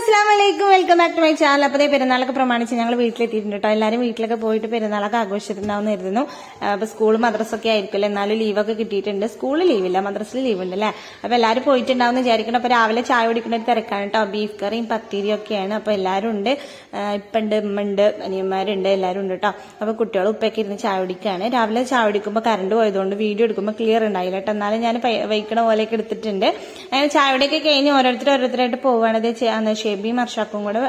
അസ്സലാമലൈക്കും, welcome back to my channel. അപ്പോൾ പെരുന്നാളൊക്കെ പ്രമാണിച്ച് ഞങ്ങൾ വീട്ടിലെത്തിയിട്ടുണ്ട് കേട്ടോ. എല്ലാവരും വീട്ടിലൊക്കെ പോയിട്ട് പെരുന്നാളൊക്കെ ആഘോഷിച്ചിട്ടുണ്ടാവുന്ന കരുതുന്നു. അപ്പോൾ സ്കൂൾ മദ്രസൊക്കെ ആയിരിക്കുമല്ലോ, എന്നാലും ലീവൊക്കെ കിട്ടിയിട്ടുണ്ട്. സ്കൂളിൽ ലീവില്ല, മദ്രസിൽ ലീവ് ഉണ്ട് അല്ലേ. അപ്പോൾ എല്ലാവരും പോയിട്ടുണ്ടാവും വിചാരിക്കണം. അപ്പോൾ രാവിലെ ചായ കുടിക്കുന്ന ഒരു തിരക്കാണ് കേട്ടോ. ബീഫ് കറിയും പത്തിരിയും ഒക്കെയാണ്. അപ്പോൾ എല്ലാവരും ഉണ്ട്, ഇപ്പുണ്ട്, ഉമ്മണ്ട്, അനിയന്മാരുണ്ട്, എല്ലാവരും ഉണ്ട് കേട്ടോ. അപ്പോൾ കുട്ടികളും ഉപ്പൊക്കെ ഇരുന്ന് ചായ കുടിക്കുകയാണ്. രാവിലെ ചായ കുടിക്കുമ്പോൾ കറണ്ട് പോയതുകൊണ്ട് വീഡിയോ എടുക്കുമ്പോൾ ക്ലിയർ ഉണ്ടായില്ല കേട്ടോ. എന്നാലും ഞാൻ വയ്ക്കണ പോലെയൊക്കെ എടുത്തിട്ടുണ്ട്. അങ്ങനെ ചായ കുടിയൊക്കെ കഴിഞ്ഞ് ഓരോരുത്തരായിട്ട് പോവുകയാണത്. ഷെബിയും അർഷാക്കും കൂടെ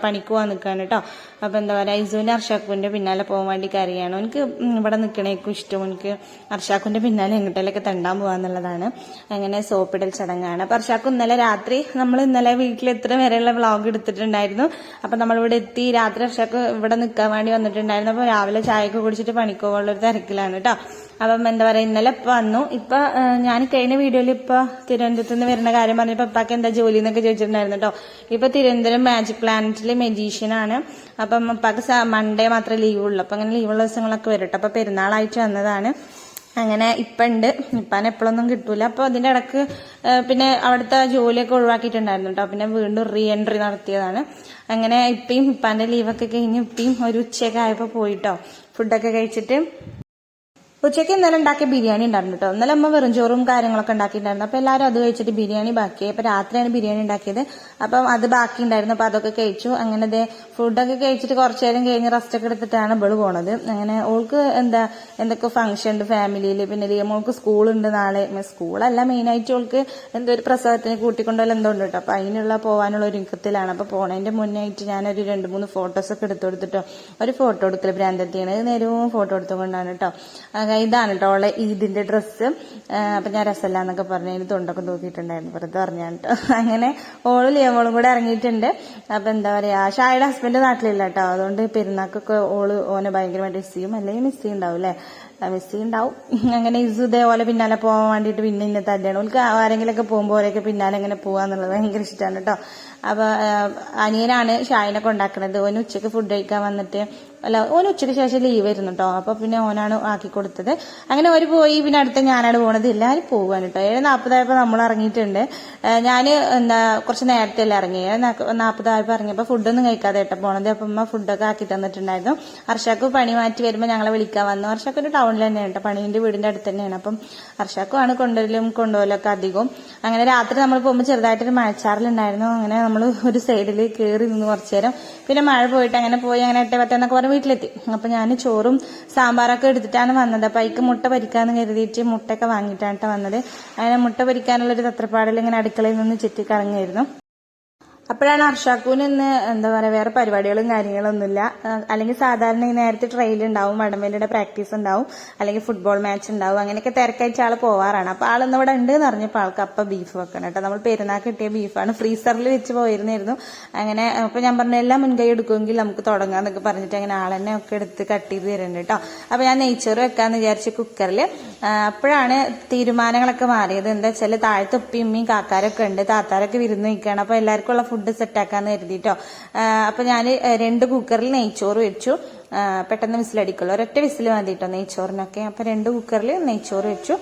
പണിക്ക് പോകാൻ നിൽക്കുകയാണ് കേട്ടോ. അപ്പൊ എന്താ പറയാ, ഇസുവിന്റെ അർഷാക്കുവിന്റെ പിന്നാലെ പോകാൻ വേണ്ടി കറിയാണ്. എനിക്ക് ഇവിടെ നിൽക്കണേക്കും ഇഷ്ടം. എനിക്ക് അർഷാക്കുവിന്റെ പിന്നാലെ എങ്ങോട്ടേലൊക്കെ തെണ്ടാൻ പോകാന്നുള്ളതാണ്. അങ്ങനെ സോപ്പിടൽ ചടങ്ങാണ്. അപ്പൊ അർഷാക്കു നമ്മൾ ഇന്നലെ വീട്ടിലെത്ര വരെയുള്ള വ്ളോഗ് എടുത്തിട്ടുണ്ടായിരുന്നു. അപ്പൊ നമ്മളിവിടെ എത്തി. രാത്രി അർഷാക്ക് ഇവിടെ നിൽക്കാൻ വേണ്ടി വന്നിട്ടുണ്ടായിരുന്നു. അപ്പൊ രാവിലെ ചായയൊക്കെ കുടിച്ചിട്ട് പണിക്ക് പോകാനുള്ള ഒരു തിരക്കിലാണ് കേട്ടോ. അപ്പം എന്താ പറയാ, ഇന്നലെ ഇപ്പൊ വന്നു. ഇപ്പൊ ഞാൻ കഴിഞ്ഞ വീഡിയോയിൽ ഇപ്പൊ തിരുവനന്തപുരത്ത് നിന്ന് വരുന്ന കാര്യം പറഞ്ഞപ്പോ ഇപ്പൊക്കെ എന്താ ജോലി എന്നൊക്കെ ചോദിച്ചിട്ടുണ്ടായിരുന്നു കേട്ടോ. ഇപ്പൊ തിരുവനന്തപുരം മാജിക് പ്ലാനറ്റിലെ മെജീഷ്യനാണ്. അപ്പം ഇപ്പൊക്കെ മൺഡേ മാത്രമേ ലീവ് ഉള്ളൂ. അപ്പൊ അങ്ങനെ ലീവുള്ള ദിവസങ്ങളൊക്കെ വരും കേട്ടോ. അപ്പൊ പെരുന്നാളായിട്ട് വന്നതാണ്. അങ്ങനെ ഇപ്പൊ ഉണ്ട്. ഇപ്പാൻ എപ്പോഴൊന്നും കിട്ടൂല. അപ്പൊ അതിന്റെ ഇടക്ക് പിന്നെ അവിടുത്തെ ജോലിയൊക്കെ ഒഴിവാക്കിയിട്ടുണ്ടായിരുന്നു കേട്ടോ. പിന്നെ വീണ്ടും റീ എൻട്രി നടത്തിയതാണ്. അങ്ങനെ ഇപ്പയും ഇപ്പാന്റെ ലീവൊക്കെ കഴിഞ്ഞ് ഇപ്പയും ഒരു ഉച്ചയൊക്കെ ആയപ്പോ പോയിട്ടോ ഫുഡൊക്കെ കഴിച്ചിട്ട്. ഉച്ചയ്ക്ക് ഇന്നലെ ഉണ്ടാക്കിയ ബിരിയാണി ഉണ്ടായിരുന്നു കേട്ടോ. ഇന്നലെ അമ്മ വെറും ചോറും കാര്യങ്ങളൊക്കെ ഉണ്ടാക്കിയിട്ടുണ്ടായിരുന്നു. അപ്പൊ എല്ലാവരും അത് കഴിച്ചിട്ട് ബിരിയാണി ബാക്കിയായി. അപ്പൊ രാത്രിയാണ് ബിരിയാണി ഉണ്ടാക്കിയത്. അപ്പം അത് ബാക്കി ഉണ്ടായിരുന്നു. അപ്പൊ അതൊക്കെ കഴിച്ചു. അങ്ങനെ ഫുഡൊക്കെ കഴിച്ചിട്ട് കുറച്ചു നേരം കഴിഞ്ഞ് റെസ്റ്റ് ഒക്കെ എടുത്തിട്ടാണ് ഇവള് പോണത്. അങ്ങനെ ഓൾക്ക് എന്തൊക്കെ ഫംഗ്ഷൻ ഉണ്ട് ഫാമിലിയിൽ. പിന്നെ മോൾക്ക് സ്കൂളുണ്ട് നാളെ. സ്കൂളല്ല, മെയിനായിട്ട് ഓൾക്ക് എന്തോ ഒരു പ്രസവത്തിന് കൂട്ടിക്കൊണ്ടുപോലും എന്തോ ഉണ്ട് കേട്ടോ. അപ്പൊ അതിനുള്ള പോകാനുള്ള ഒരു ഒരുക്കത്തിലാണ്. അപ്പൊ പോണതിന്റെ മുന്നേ ആയിട്ട് ഞാനൊരു 2-3 ഫോട്ടോസൊക്കെ എടുത്തു കൊടുത്തിട്ടോ. ഒരു ഫോട്ടോ എടുക്കൽ ഭ്രാന്തത്തിയാണ്. നേരവും ഫോട്ടോ എടുത്തുകൊണ്ടാണ് കേട്ടോ. ഇതാണ് കേട്ടോ ഓളെ ഈദിന്റെ ഡ്രസ്സ്. അപ്പൊ ഞാൻ രസമല്ല എന്നൊക്കെ പറഞ്ഞു അതിന് തൊണ്ടൊക്കെ തൂക്കിയിട്ടുണ്ടായിരുന്നു, വെറുതെ പറഞ്ഞാണ് കേട്ടോ. അങ്ങനെ ഓളും ലിയമോളും കൂടെ ഇറങ്ങിയിട്ടുണ്ട്. അപ്പൊ എന്താ പറയാ, ഷായുടെ ഹസ്ബൻഡ് നാട്ടിലില്ല കേട്ടോ. അതുകൊണ്ട് പെരുന്നാക്കൊക്കെ ഓനെ ഭയങ്കരമായിട്ട് മിസ് ചെയ്യും. അല്ലെങ്കിൽ മിസ് ചെയ്യുണ്ടാവും അല്ലെ, മിസ് ചെയ്യുണ്ടാവും. അങ്ങനെ ഇസു ഇതേപോലെ പിന്നാലെ പോകാൻ വേണ്ടിയിട്ട് പിന്നെ ഇന്നെ തന്നെയാണ്. ഓൾക്ക് ആരെങ്കിലൊക്കെ പോകുമ്പോൾ ഓരൊക്കെ പിന്നാലെ ഇങ്ങനെ പോകാന്നുള്ളത് ഭയങ്കര ഇഷ്ടമാണ് കേട്ടോ. അപ്പൊ അനിയനാണ് ഷായിനൊക്കെ ഉണ്ടാക്കുന്നത്. ഓന് ഉച്ചക്ക് ഫുഡ് കഴിക്കാൻ വന്നിട്ട് ഓന് ഉച്ചയ്ക്ക് ശേഷം ലീവ് വരുന്നു കേട്ടോ. അപ്പൊ പിന്നെ ഓനാണ് ആക്കി കൊടുത്തത്. അങ്ങനെ ഒരു പോയി. പിന്നെ അടുത്ത ഞാനാണ് പോണത്. എല്ലാവരും പോവാണ് കേട്ടോ. 7:40 നമ്മൾ ഇറങ്ങിയിട്ടുണ്ട്. ഞാന് കുറച്ച് നേരത്തെ അല്ലേ ഇറങ്ങി. 7:40 ഇറങ്ങിയപ്പോ ഫുഡൊന്നും കഴിക്കാതെ കേട്ടോ പോണത്. അപ്പൊ അമ്മ ഫുഡൊക്കെ ആക്കി തന്നിട്ടുണ്ടായിരുന്നു. അർഷാക്ക് പണി മാറ്റി വരുമ്പോ ഞങ്ങളെ വിളിക്കാൻ വന്നു. അർഷാക്ക് ഒരു ടൗണിൽ തന്നെയാണ് കേട്ടോ, പണീന്റെ വീടിന്റെ അടുത്ത് തന്നെയാണ്. അപ്പം അർഷാക്കുമാണ് കൊണ്ടുപോലൊക്കെ അധികവും. അങ്ങനെ രാത്രി നമ്മൾ പോകുമ്പോൾ ചെറുതായിട്ടൊരു മഴച്ചാറിലുണ്ടായിരുന്നു. അങ്ങനെ നമ്മൾ ഒരു സൈഡിൽ കയറി നിന്ന് കുറച്ചു നേരം. പിന്നെ മഴ പോയിട്ട് അങ്ങനെ 8:10 എന്നൊക്കെ പറഞ്ഞ് വീട്ടിലെത്തി. അപ്പൊ ഞാൻ ചോറും സാമ്പാറൊക്കെ എടുത്തിട്ടാണ് വന്നത്. അപ്പൊ അതിക്ക് മുട്ട പൊരിക്കാന്ന് കരുതിയിട്ട് മുട്ടയൊക്കെ വാങ്ങിയിട്ടാണ് വന്നത്. അങ്ങനെ മുട്ട പൊരിക്കാനുള്ളൊരു തത്രപ്പാടിൽ ഇങ്ങനെ അടുക്കളയിൽ നിന്ന് ചുറ്റിക്കറങ്ങിയായിരുന്നു. അപ്പോഴാണ് അർഷാക്കൂന് ഇന്ന് വേറെ പരിപാടികളും കാര്യങ്ങളൊന്നുമില്ല. അല്ലെങ്കിൽ സാധാരണ ഈ നേരത്തെ ട്രെയിൽ ഉണ്ടാവും, വടംവലിയുടെ പ്രാക്ടീസ് ഉണ്ടാവും, അല്ലെങ്കിൽ ഫുട്ബോൾ മാച്ച് ഉണ്ടാവും. അങ്ങനെയൊക്കെ തിരക്കായിട്ട് ആള് പോവാറാണ്. അപ്പൊ ആളിന്ന് ഇവിടെ ഉണ്ട് എന്ന് അറിഞ്ഞപ്പോൾ ആൾക്ക് അപ്പൊ ബീഫ് വെക്കണം കേട്ടോ. നമ്മൾ പെരുന്നാൾ കിട്ടിയ ബീഫാണ്, ഫ്രീസറിൽ വെച്ച് പോയിരുന്നായിരുന്നു. അങ്ങനെ അപ്പൊ ഞാൻ പറഞ്ഞ എല്ലാം മുൻകൈ എടുക്കുമെങ്കിൽ നമുക്ക് തുടങ്ങാന്നൊക്കെ പറഞ്ഞിട്ട് അങ്ങനെ ആളെന്നെ ഒക്കെ എടുത്ത് കട്ട് ചെയ്ത് തരുന്നുണ്ട് കേട്ടോ. അപ്പൊ ഞാൻ നെയ്ച്ചോറ് വെക്കാന്ന് വിചാരിച്ച് കുക്കറിൽ. അപ്പോഴാണ് തീരുമാനങ്ങളൊക്കെ മാറിയത്. എന്താ വെച്ചാൽ താഴത്തെ ഉപ്പയും ഉമ്മയും കാക്കാരൊക്കെ ഉണ്ട്, താത്താരൊക്കെ വിരുന്ന് നിൽക്കുകയാണ്. അപ്പൊ എല്ലാവർക്കും ഉള്ള ഫുഡ് സെറ്റാക്കാന്ന് കരുതിട്ടോ. അപ്പൊ ഞാൻ 2 കുക്കറിൽ നെയ്ച്ചോറ് വെച്ചു. പെട്ടെന്ന് വിസിലടിക്കുള്ളൂ, ഒരൊറ്റ വിസിൽ മതി കേട്ടോ നെയ്ച്ചോറിനൊക്കെ. അപ്പൊ 2 കുക്കറിൽ നെയ്ച്ചോറ് വെച്ചു.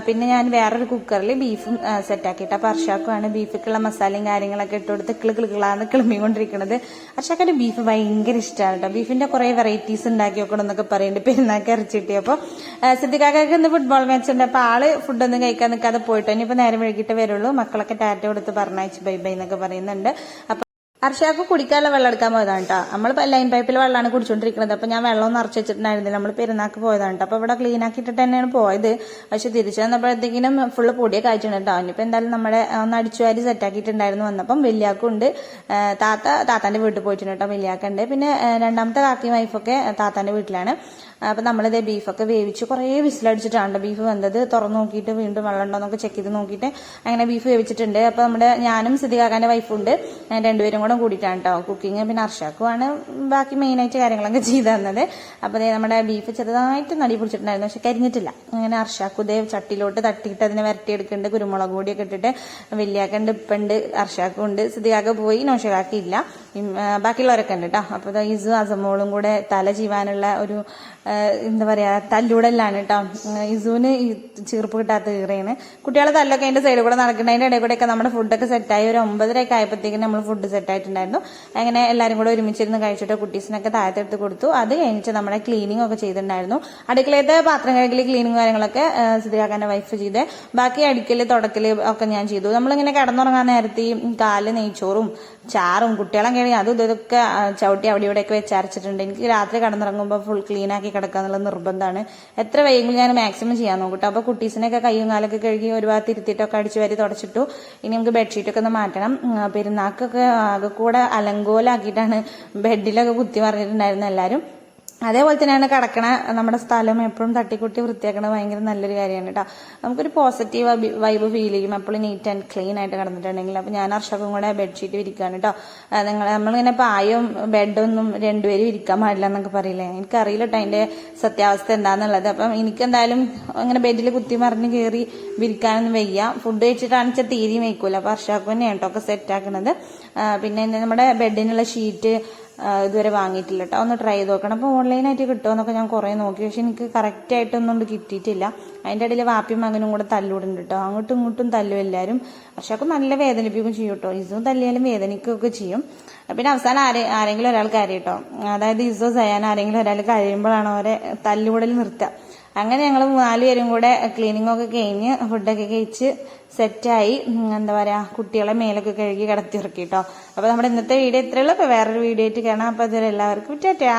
പിന്നെ ഞാൻ വേറൊരു കുക്കറിൽ ബീഫും സെറ്റാക്കിയിട്ട്. അപ്പൊ അർഷാക്കുമാണ് ബീഫിക്കുള്ള മസാലയും കാര്യങ്ങളൊക്കെ ഇട്ട് കൊടുത്ത് കിളുകിളാന്ന് കിളമ്മിക്കൊണ്ടിരിക്കുന്നത്. അർഷാക്കിന്റെ ബീഫ് ഭയങ്കര ഇഷ്ടമാണ് കേട്ടോ. ബീഫിന്റെ കുറെ വെറൈറ്റീസ് ഉണ്ടാക്കി വെക്കണം എന്നൊക്കെ പറയുന്നുണ്ട് പെരുന്നാൾക്ക് ഇറച്ചിട്ടി. അപ്പൊ സിദ്ദിഖാക്കാക്ക് ഇന്ന് ഫുട്ബോൾ മാച്ച് ഉണ്ട്. അപ്പൊ ആള് ഫുഡൊന്നും കഴിക്കാൻ നിൽക്കാതെ പോയിട്ടോ. ഇനിയിപ്പോ നേരം വൈകിട്ട് വരുള്ളൂ. മക്കളൊക്കെ ടാറ്റ കൊടുത്ത് പറഞ്ഞയച്ച് ബൈ ബൈ എന്നൊക്കെ പറയുന്നുണ്ട്. അപ്പൊ അർഷാക്ക് കുടിക്കാനുള്ള വെള്ളം എടുക്കാൻ പോയതാണ് കേട്ടോ. നമ്മൾ ലൈൻ പൈപ്പിൽ വെള്ളമാണ് കുടിച്ചോണ്ടിരിക്കുന്നത്. അപ്പൊ ഞാൻ വെള്ളം നിറച്ച് വെച്ചിട്ടുണ്ടായിരുന്നില്ല. നമ്മൾ പെരുന്നാൾക്ക് പോയതാണ് കേട്ടോ. അപ്പൊ ഇവിടെ ക്ലീൻ ആക്കിയിട്ട് തന്നെയാണ് പോയത്. പക്ഷെ തിരിച്ചു വന്നപ്പോഴത്തേക്കിനും ഫുള്ള് പൊടിയൊക്കെ അയച്ചിട്ടുണ്ട് കേട്ടോ. ഇനിയിപ്പോ എന്തായാലും നമ്മുടെ ഒന്ന് അടിച്ചുവാരി സെറ്റാക്കിയിട്ടുണ്ടായിരുന്നു. വന്നപ്പം വലിയാക്കുണ്ട്, താത്താന്റെ വീട്ടിൽ പോയിട്ടുണ്ട് കേട്ടോ. വലിയാക്കുണ്ട്. പിന്നെ രണ്ടാമത്തെ കാക്കിയും വൈഫൊക്കെ താത്താന്റെ വീട്ടിലാണ്. അപ്പൊ നമ്മളിത് ബീഫൊക്കെ വേവിച്ച് കുറേ വിസിലടിച്ചിട്ടാണ് ബീഫ് വന്നത്. തുറന്നു നോക്കിയിട്ട് വീണ്ടും വെള്ളം ഉണ്ടോ എന്നൊക്കെ ചെക്ക് ചെയ്ത് നോക്കിയിട്ട് അങ്ങനെ ബീഫ് വേവിച്ചിട്ടുണ്ട്. അപ്പൊ ഞാനും സിദ്ദിഖാക്കാന്റെ വൈഫുണ്ട്, രണ്ടുപേരും കൂടെ കൂടിയിട്ടാണ് കേട്ടോ കുക്കിങ്. പിന്നെ അർഷാക്കുമാണ് ബാക്കി മെയിനായിട്ട് കാര്യങ്ങളൊക്കെ ചെയ്തു തന്നത്. അപ്പൊ നമ്മുടെ ബീഫ് ചെറുതായിട്ട് നടി പിടിച്ചിട്ടുണ്ടായിരുന്നു, പക്ഷെ കരിഞ്ഞിട്ടില്ല. അങ്ങനെ അർഷാക്കു ചട്ടിയിലോട്ട് തട്ടിയിട്ട് അതിനെ വരട്ടിയെടുക്കുന്നുണ്ട്. കുരുമുളക് പൊടിയൊക്കെ ഇട്ടിട്ട്. വലിയാക്കുണ്ട്, ഇപ്പുണ്ട്, അർഷാക്കും ഉണ്ട്. സിദ്ദിഖാക്ക പോയി, നൗഷകാക്കില്ല, ബാക്കിയുള്ളവരൊക്കെ ഉണ്ട് കേട്ടോ. അപ്പൊ ഇസു അസമോളും കൂടെ തല ചീവാനുള്ള ഒരു എന്താ പറയാ തല്ലൂടലാണ് കേട്ടോ. ഇസുവിന് ചീർപ്പ് കിട്ടാത്ത കീറയാണ്. കുട്ടികളെ തല്ലൊക്കെ അതിന്റെ സൈഡിൽ കൂടെ നടക്കുന്നതിന്റെ ഇടയിൽ കൂടെ ഒക്കെ നമ്മുടെ ഫുഡൊക്കെ സെറ്റായി. ഒരു 9:30 ആയപ്പോഴത്തേക്കും നമ്മൾ ഫുഡ് സെറ്റായിട്ടുണ്ടായിരുന്നു. അങ്ങനെ എല്ലാവരും കൂടെ ഒരുമിച്ചിരുന്ന് കഴിച്ചിട്ട് കുട്ടീസിനൊക്കെ താഴത്തെടുത്ത് കൊടുത്തു. അത് കഴിഞ്ഞിട്ട് നമ്മുടെ ക്ലീനിങ് ഒക്കെ ചെയ്തിട്ടുണ്ടായിരുന്നു. അടുക്കളയത്തെ പാത്രം കഴുകൽ ക്ലീനിങ് കാര്യങ്ങളൊക്കെ സിദ്ദിഖാക്കാന്റെ വൈഫ് ചെയ്തേ. ബാക്കി അടിക്കല് തുടക്കല് ഒക്കെ ഞാൻ ചെയ്തു. നമ്മളിങ്ങനെ കിടന്നുറങ്ങാൻ നേരത്തെ കാല് നെയ്ച്ചോറും ചാറും കുട്ടികളൊക്കെ ആണെങ്കിൽ അതും ഇതൊക്കെ ചവിട്ടി അവിടെ ഇവിടെയൊക്കെ വെച്ചരച്ചിട്ടുണ്ട്. എനിക്ക് രാത്രി കിടന്നുറങ്ങുമ്പോൾ ഫുൾ ക്ലീൻ ആക്കി കിടക്കുക എന്നുള്ള നിർബന്ധമാണ്. എത്ര വൈകിലും ഞാൻ മാക്സിമം ചെയ്യാൻ നോക്കട്ടോ. അപ്പൊ കുട്ടീസിനൊക്കെ കയ്യും കാലൊക്കെ കഴുകി ഒരു ഭാഗത്ത് ഇരുത്തിയിട്ടൊക്കെ അടിച്ചു വാരി തുടച്ചിട്ടു. ഇനി നമുക്ക് ബെഡ്ഷീറ്റൊക്കെ ഒന്ന് മാറ്റണം. പെരുന്നാക്കൊക്കെ ആകെ കൂടെ അലങ്കോലാക്കിയിട്ടാണ് ബെഡിലൊക്കെ കുത്തി പറഞ്ഞിട്ടുണ്ടായിരുന്നു എല്ലാവരും. അതേപോലെ തന്നെയാണ് കിടക്കണ നമ്മുടെ സ്ഥലം എപ്പോഴും തട്ടിക്കുട്ടി വൃത്തിയാക്കണത് ഭയങ്കര നല്ലൊരു കാര്യമാണ് കേട്ടോ. നമുക്കൊരു പോസിറ്റീവ് വൈബ് ഫീൽ ചെയ്യും എപ്പോഴും നീറ്റ് ആൻഡ് ക്ലീൻ ആയിട്ട് കിടന്നിട്ടുണ്ടെങ്കിൽ. അപ്പൊ ഞാൻ അർഷക്കും കൂടെ ബെഡ്ഷീറ്റ് വിരിക്കാണ് കേട്ടോ. നമ്മളിങ്ങനെ പായും ബെഡൊന്നും രണ്ടുപേരും ഇരിക്കാൻ പാടില്ല എന്നൊക്കെ പറയില്ലേ. എനിക്കറിയില്ല കേട്ടോ അതിന്റെ സത്യാവസ്ഥ എന്താന്നുള്ളത്. അപ്പം എനിക്കെന്തായാലും അങ്ങനെ ബെഡിൽ കുത്തി മറിഞ്ഞ് കയറി വിരിക്കാനൊന്നും വയ്യ. ഫുഡ് കഴിച്ചിട്ടാണ് വെച്ചാൽ തീരെയും വയ്ക്കൂല. അപ്പൊ അർഷാക്കും തന്നെയാണ് കേട്ടോ ഒക്കെ സെറ്റ് ആക്കുന്നത്. പിന്നെ നമ്മുടെ ബെഡിനുള്ള ഷീറ്റ് ഇതുവരെ വാങ്ങിയിട്ടില്ല കേട്ടോ. ഒന്ന് ട്രൈ ചെയ്ത് നോക്കണം. അപ്പോൾ ഓൺലൈനായിട്ട് കിട്ടുമെന്നൊക്കെ ഞാൻ കുറേ നോക്കി. പക്ഷെ എനിക്ക് കറക്റ്റ് ആയിട്ടൊന്നും കിട്ടിയിട്ടില്ല. അതിൻ്റെ ഇടയിൽ വാപ്പിയും മകനും കൂടെ തല്ലൂടുന്നുണ്ട് കേട്ടോ. അങ്ങോട്ടും ഇങ്ങോട്ടും തല്ലും എല്ലാവരും. പക്ഷെ ഒക്കെ നല്ല വേദനിപ്പിക്കും ചെയ്യും കേട്ടോ. ഇസും തല്ലിയാലും വേദനിക്കുകയൊക്കെ ചെയ്യും. പിന്നെ അവസാനം ആരെങ്കിലും ഒരാൾ കരയും കേട്ടോ. അതായത് ഇസോ സയാൻ ആരെങ്കിലും ഒരാൾ കഴിയുമ്പോഴാണ് അവരെ തല്ലുകൂടൽ നിർത്തുക. അങ്ങനെ ഞങ്ങൾ 4 പേരും കൂടെ ക്ലീനിങ് ഒക്കെ കഴിഞ്ഞ് ഫുഡൊക്കെ കഴിച്ച് സെറ്റായി. എന്താ പറയാ കുട്ടികളെ മേലൊക്കെ കഴുകി കിടത്തി ഇറക്കി കേട്ടോ. അപ്പൊ നമ്മുടെ ഇന്നത്തെ വീഡിയോ ഇത്രയുള്ളൂ. അപ്പൊ വേറൊരു വീഡിയോ ആയിട്ട് കാണാം. അപ്പൊ അതിലെല്ലാവർക്കും ടാറ്റാ.